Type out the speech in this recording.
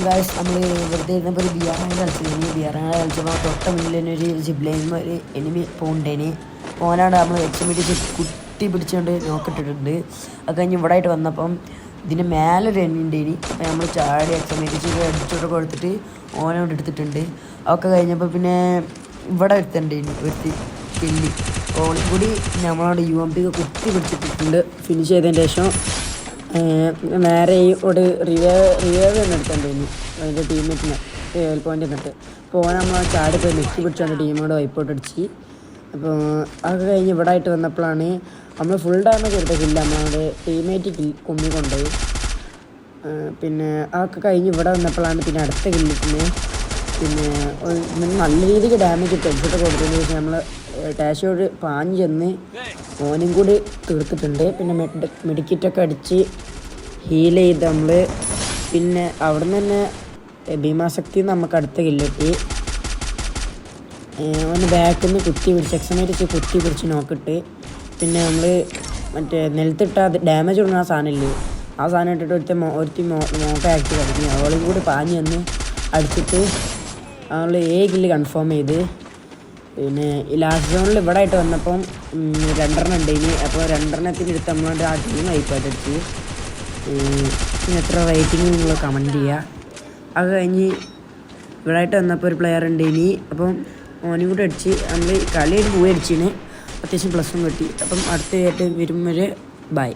Guys നമ്മൾ വെറുതെ ഇരുന്നപ്പോൾ ഒരു ബിയറാണ് കളിച്ചത്. ബിയറാണ് കളിച്ചപ്പോൾ തൊട്ട മുന്നിൽ തന്നെ ഒരു ജിബ്ലൈൻ ഒരു എനിമി പോണ്ടേന് ഓനാണ് നമ്മൾ എക്സിമിറ്റ് കുട്ടി പിടിച്ചുകൊണ്ട് നോക്കിട്ടിട്ടുണ്ട്. അത് കഴിഞ്ഞ് ഇവിടെ ആയിട്ട് വന്നപ്പം ഇതിന് മേലെ ഒരു എനിമി ഉണ്ടേനി. അപ്പം നമ്മൾ ചാടി എക്സിമിറ്റ് അടിച്ചോട്ട് കൊടുത്തിട്ട് ഓനോട് എടുത്തിട്ടുണ്ട്. അതൊക്കെ കഴിഞ്ഞപ്പോൾ പിന്നെ ഇവിടെ എടുത്തിട്ടുണ്ടേനി ഒരുത്തി കില്ലി ഓളും കൂടി നമ്മളോട് UMP കുത്തി പിടിച്ചിട്ടിട്ടുണ്ട്. ഫിനിഷ് ചെയ്തതിന് ശേഷം നേരെ ഈ ഒരു റിവേവ് തന്നെ എടുത്തിട്ടുണ്ടായിരുന്നു അതിൻ്റെ ടീമേറ്റിനെ പോയിൻ്റ് എന്നിട്ട്. അപ്പോൾ ഓൻ നമ്മൾ ചാടി പോയി നെക്കി പിടിച്ചാണ് ടീമോട് വൈപ്പോട്ട് അടിച്ച്. അപ്പോൾ അതൊക്കെ കഴിഞ്ഞ് ഇവിടെ ആയിട്ട് വന്നപ്പോഴാണ് നമ്മൾ ഫുൾ ഡാമേജ് എടുത്തിട്ടില്ല, നമ്മളോട് ടീമേറ്റ് കൊണ്ടുപോയി. പിന്നെ അതൊക്കെ കഴിഞ്ഞ് ഇവിടെ വന്നപ്പോഴാണ് പിന്നെ അടുത്ത കില്ലിന് പിന്നെ നല്ല രീതിക്ക് ഡാമേജ് ഇട്ട് ഹെഡ്ഷോട്ട് കൊടുത്തതിന് ശേഷം നമ്മൾ ടാഷോട് പാഞ്ഞ് ചെന്ന് ഓനും കൂടി തീർത്തിട്ടുണ്ട്. പിന്നെ മെഡിക്കിറ്റൊക്കെ അടിച്ച് ഹീൽ ചെയ്ത് നമ്മൾ പിന്നെ അവിടെ നിന്ന് തന്നെ ഭീമാശക്തി നമുക്ക് അടുത്ത കില്ലിട്ട് ഒന്ന് ബാക്കിൽ നിന്ന് കുത്തി പിടിച്ച് എക്സമേറ്റ് കുത്തി പിടിച്ച് നോക്കിയിട്ട് പിന്നെ നമ്മൾ മറ്റേ നിലത്തിട്ട ഡാമേജ് കൊടുക്കുന്ന ആ സാധനമില്ലേ, ആ സാധനം ഇട്ടിട്ട് ഒരുത്തി മോക്ക ആക്കി കളിക്കും. അവളും കൂടി പാഞ്ഞ് വന്ന് അടിച്ചിട്ട് നമ്മൾ കില്ല് കൺഫേം ചെയ്ത്. പിന്നെ ഈ ലാസ്റ്റ് സോണിൽ ഇവിടെ ആയിട്ട് വന്നപ്പം 2 ഉണ്ടേനി. അപ്പോൾ 2 എടുത്ത് നമ്മളോട് ആ ടീം വൈപ്പായിട്ട് അടിച്ച്. പിന്നെ എത്ര റേറ്റിംഗ് നിങ്ങൾ കമൻറ്റ് ചെയ്യുക. അത് കഴിഞ്ഞ് ഇവിടെ ആയിട്ട് വന്നപ്പോൾ ഒരു പ്ലെയർ ഉണ്ടേനി. അപ്പം ഓനും കൂടെ അടിച്ച് നമ്മൾ കളിയായിട്ട് പോയി അടിച്ചിന്. അത്യാവശ്യം +1 കിട്ടി. അപ്പം അടുത്ത ആയിട്ട് വരുമ്പോൾ ബൈ.